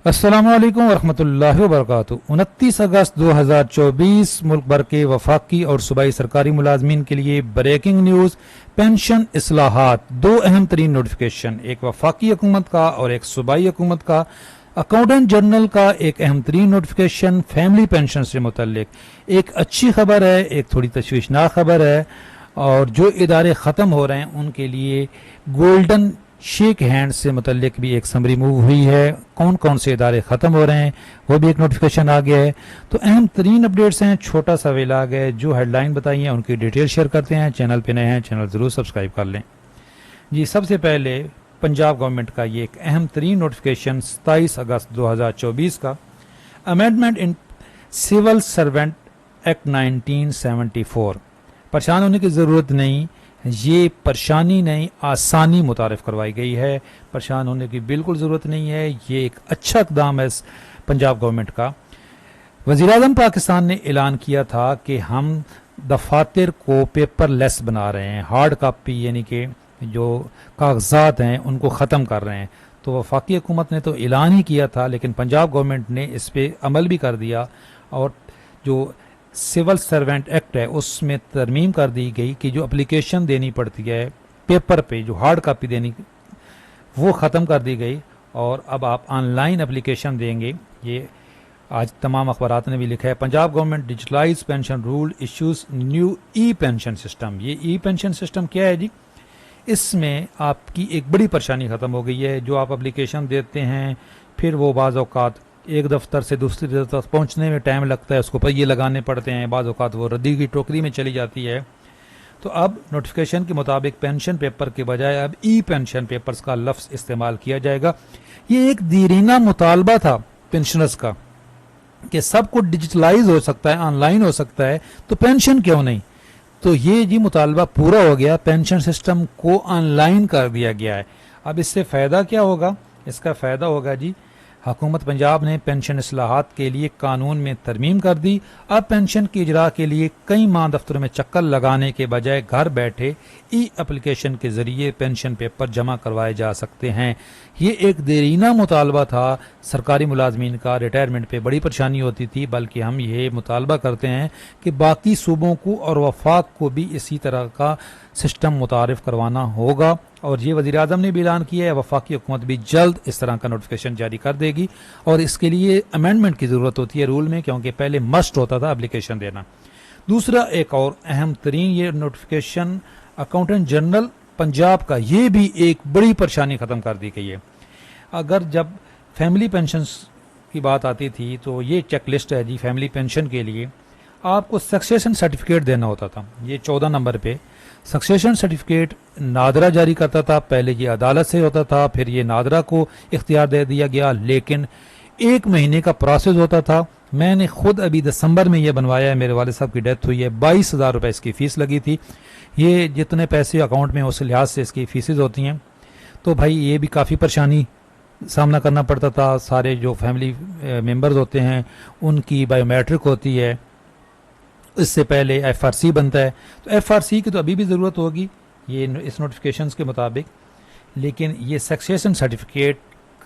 अस्सलामुअलैकुम वरहमतुल्लाहि वबरकातुहू। 29 अगस्त 2024 मुल्क भर के वफाकी और सूबाई सरकारी मुलाजमीन के लिए ब्रेकिंग न्यूज़। पेंशन इस्लाहात, दो अहम तरीन नोटिफिकेशन, एक वफाकी हुकूमत का और एक सूबाई हुकूमत का। अकाउंटेंट जनरल का एक अहम तरीन नोटिफिकेशन फैमिली पेंशन से मुतल्लिक। एक अच्छी खबर है, एक थोड़ी तशवीशनाक खबर है। और जो इदारे ख़त्म हो रहे हैं उनके लिए गोल्डन शेक हैंड से मुतल्लिक भी एक समरी मूव हुई है। कौन कौन से इदारे ख़त्म हो रहे हैं वो भी एक नोटिफिकेशन आ गया है। तो अहम तरीन अपडेट्स हैं, छोटा सा व्लॉग है। जो हेडलाइन बताई है उनकी डिटेल शेयर करते हैं। चैनल पे नए हैं, चैनल ज़रूर सब्सक्राइब कर लें जी। सबसे पहले पंजाब गवर्नमेंट का ये एक अहम तरीन नोटिफिकेशन 27 अगस्त 2024 का, amendment in civil servant act 1974। परेशान होने की ज़रूरत नहीं, ये परेशानी नहीं, आसानी मुतारिफ करवाई गई है। परेशान होने की बिल्कुल ज़रूरत नहीं है। ये एक अच्छा इक़दाम है पंजाब गवर्नमेंट का। वज़ीर-ए-आज़म पाकिस्तान ने ऐलान किया था कि हम दफातर को पेपर लेस बना रहे हैं, हार्ड कापी यानी कि जो कागजात हैं उनको ख़त्म कर रहे हैं। तो वफाकी हुकूमत ने तो ऐलान ही किया था, लेकिन पंजाब गवर्नमेंट ने इस पर अमल भी कर दिया और जो सिविल सर्वेंट एक्ट है उसमें तरमीम कर दी गई कि जो एप्लीकेशन देनी पड़ती है पेपर पे, जो हार्ड कापी देनी, वो ख़त्म कर दी गई और अब आप ऑनलाइन एप्लीकेशन देंगे। ये आज तमाम अखबारात ने भी लिखा है। Punjab government digitalise pension rule issues new e pension system. ये ई पेंशन सिस्टम क्या है जी? इसमें आपकी एक बड़ी परेशानी ख़त्म हो गई है। जो आप एप्लीकेशन देते हैं फिर वो बाज़ औक़ात एक दफ्तर से दूसरी दफ्तर पहुंचने में टाइम लगता है, उसको पहिए लगाने पड़ते हैं, बाज़ औक़ात वो रद्दी की टोकरी में चली जाती है। तो अब नोटिफिकेशन के मुताबिक पेंशन पेपर के बजाय अब ई पेंशन पेपर्स का लफ्ज़ इस्तेमाल किया जाएगा। ये एक दीरीना मुतालबा था पेंशनर्स का कि सब कुछ डिजिटलाइज हो सकता है, ऑनलाइन हो सकता है, तो पेंशन क्यों नहीं। तो ये जी मुतालबा पूरा हो गया, पेंशन सिस्टम को ऑनलाइन कर दिया गया है। अब इससे फ़ायदा क्या होगा? इसका फ़ायदा होगा जी, हुकूमत पंजाब ने पेंशन इस्लाहात के लिए कानून में तरमीम कर दी। अब पेंशन की इजरा के लिए कई माह दफ्तरों में चक्कर लगाने के बजाय घर बैठे ई एप्लीकेशन के जरिए पेंशन पेपर जमा करवाए जा सकते हैं। ये एक देरीना मुतालबा था सरकारी मुलाजमीन का, रिटायरमेंट पे बड़ी परेशानी होती थी, बल्कि हम ये मुतालबा करते हैं कि बाकी सूबों को और वफाक को भी इसी तरह का सिस्टम मुतारिफ करवाना होगा। और ये वज़ीर आज़म ने भी ऐलान किया है, वफाकी हुकूमत भी जल्द इस तरह का नोटिफिकेशन जारी कर देगी। और इसके लिए अमेंडमेंट की ज़रूरत होती है रूल में, क्योंकि पहले मस्ट होता था एप्लीकेशन देना। दूसरा एक और अहम तरीन ये नोटिफिकेशन अकाउंटेंट जनरल पंजाब का, ये भी एक बड़ी परेशानी ख़त्म कर दी गई है। अगर जब फैमिली पेंशन की बात आती थी तो ये चेक लिस्ट है जी, फैमिली पेंशन के लिए आपको सक्सेशन सर्टिफिकेट देना होता था। ये 14 नंबर पे सक्सेशन सर्टिफिकेट नादरा जारी करता था। पहले ये अदालत से होता था, फिर ये नादरा को इख्तियार दे दिया गया, लेकिन एक महीने का प्रोसेस होता था। मैंने खुद अभी दिसंबर में ये बनवाया है, मेरे वाले साहब की डेथ हुई है, 22,000 रुपये इसकी फ़ीस लगी थी। ये जितने पैसे अकाउंट में उस लिहाज से इसकी फ़ीसेज होती हैं। तो भाई ये भी काफ़ी परेशानी सामना करना पड़ता था। सारे जो फैमिली मेम्बर्स होते हैं उनकी बायोमेट्रिक होती है, इससे पहले एफआरसी बनता है। तो एफआरसी की तो अभी भी ज़रूरत होगी ये इस नोटिफिकेशंस के मुताबिक, लेकिन ये सक्सेशन सर्टिफिकेट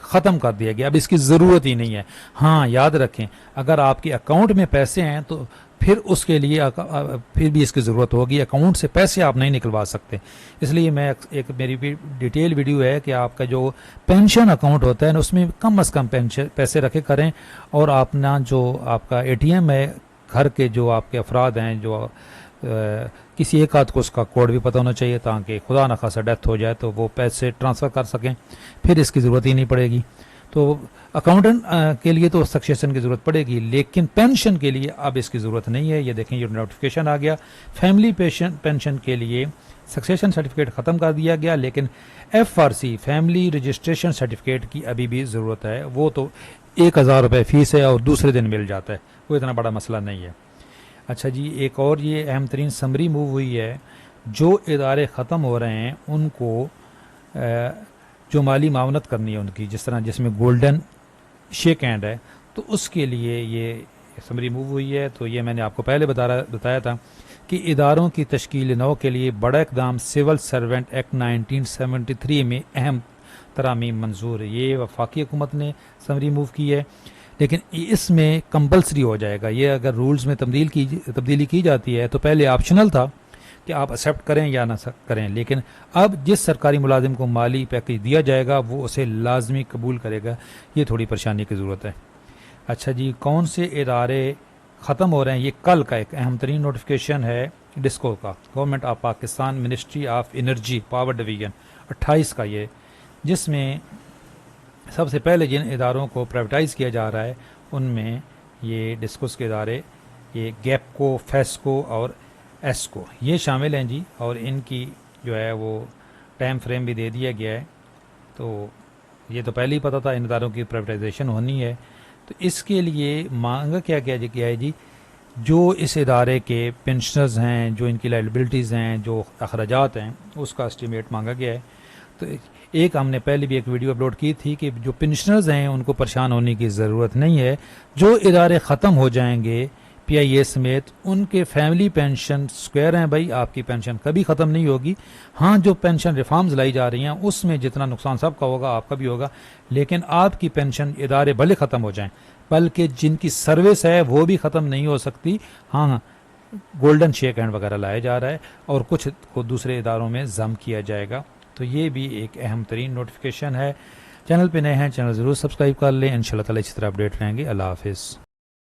ख़त्म कर दिया गया, अब इसकी ज़रूरत ही नहीं है। हाँ, याद रखें, अगर आपके अकाउंट में पैसे हैं तो फिर उसके लिए फिर भी इसकी ज़रूरत होगी। अकाउंट से पैसे आप नहीं निकलवा सकते। इसलिए मैं एक मेरी भी डिटेल वीडियो है कि आपका जो पेंशन अकाउंट होता है उसमें कम अज़ कम पैसे रखे करें, और अपना जो आपका एटीएम है, घर के जो आपके अफराद हैं, जो किसी एक आध को उसका कोड भी पता होना चाहिए, ताकि खुदा न खासा डेथ हो जाए तो वो पैसे ट्रांसफ़र कर सकें, फिर इसकी ज़रूरत ही नहीं पड़ेगी। तो अकाउंटेंट के लिए तो सक्सेशन की ज़रूरत पड़ेगी, लेकिन पेंशन के लिए अब इसकी ज़रूरत नहीं है। ये देखें, ये नोटिफिकेशन आ गया। फैमिली पेंशन के लिए सक्सेशन सर्टिफिकेट ख़त्म कर दिया गया, लेकिन एफआरसी फैमिली रजिस्ट्रेशन सर्टिफिकेट की अभी भी ज़रूरत है। वो तो 1,000 रुपये फ़ीस है और दूसरे दिन मिल जाता है, वो इतना बड़ा मसला नहीं है। अच्छा जी, एक और ये अहम तरीन समरी मूव हुई है। जो इदारे ख़त्म हो रहे हैं उनको जो माली मावनत करनी है उनकी, जिस तरह जिसमें गोल्डन शेक हैंड है, तो उसके लिए ये समरी मूव हुई है। तो ये मैंने आपको पहले बताया था कि इदारों की तश्कील नौ के लिए बड़ा इक़दाम सिविल सर्वेंट एक्ट 1973 में अहम ترامیم منظور. یہ وفاقی حکومت نے سمری موو کی ہے، لیکن اس میں کمپلسری ہو جائے گا. یہ اگر رولز میں تبدیلی کی جاتی ہے تو پہلے آپشنل تھا کہ آپ ایکسیپٹ کریں یا نہ کریں، لیکن اب جس سرکاری ملازم کو مالی پیکیج دیا جائے گا وہ اسے لازمی قبول کرے گا. یہ تھوڑی پریشانی کی ضرورت ہے. اچھا جی، کون سے ادارے ختم ہو رہے ہیں؟ یہ کل کا ایک اہم ترین نوٹیفیکیشن ہے ڈسکو کا، government of Pakistan ministry of energy power division 28 کا، یہ جس میں سب سے پہلے جن اداروں کو پرائیویٹائز کیا جا رہا ہے ان میں یہ ڈسکوس کے ادارے، یہ گیپکو، فیسکو اور ایسکو یہ شامل ہیں جی. اور ان کی جو ہے وہ ٹائم فریم بھی دے دیا گیا ہے. تو یہ تو پہلے ہی پتہ تھا ان اداروں کی پرائیویٹائزیشن ہونی ہے. تو اس کے لیے مانگا کیا گیا ہے جی، جو اس ادارے کے پینشنرز ہیں، جو ان کی لائبلٹیز ہیں، جو اخراجات ہیں، اس کا اسٹیمیٹ مانگا گیا ہے. تو ایک ہم نے پہلے بھی ایک ویڈیو اپلوڈ کی تھی کہ جو پینشنرز ہیں ان کو پریشان ہونے کی ضرورت نہیں ہے. جو ادارے ختم ہو جائیں گے پی آئی اے سمیت، ان کے فیملی پینشن سکوائر ہیں بھائی، آپ کی پینشن کبھی ختم نہیں ہوگی. ہاں، جو پینشن ریفارمز لائی جا رہی ہیں اس میں جتنا نقصان سب کا ہوگا آپ کا بھی ہوگا، لیکن آپ کی پینشن ادارے بھلے ختم ہو جائیں، بلکہ جن کی سروس ہے وہ بھی ختم نہیں ہو سکتی. ہاں، گولڈن شیک ہینڈ وغیرہ لایا جا رہا ہے اور کچھ کو دوسرے اداروں میں ضم کیا جائے گا. تو یہ بھی ایک اہم ترین نوٹیفیکیشن ہے. چینل پہ نئے ہیں، چینل ضرور سبسکرائب کر لیں. انشاءاللہ تعالی اسی طرح اپڈیٹ رہیں گے. اللہ حافظ.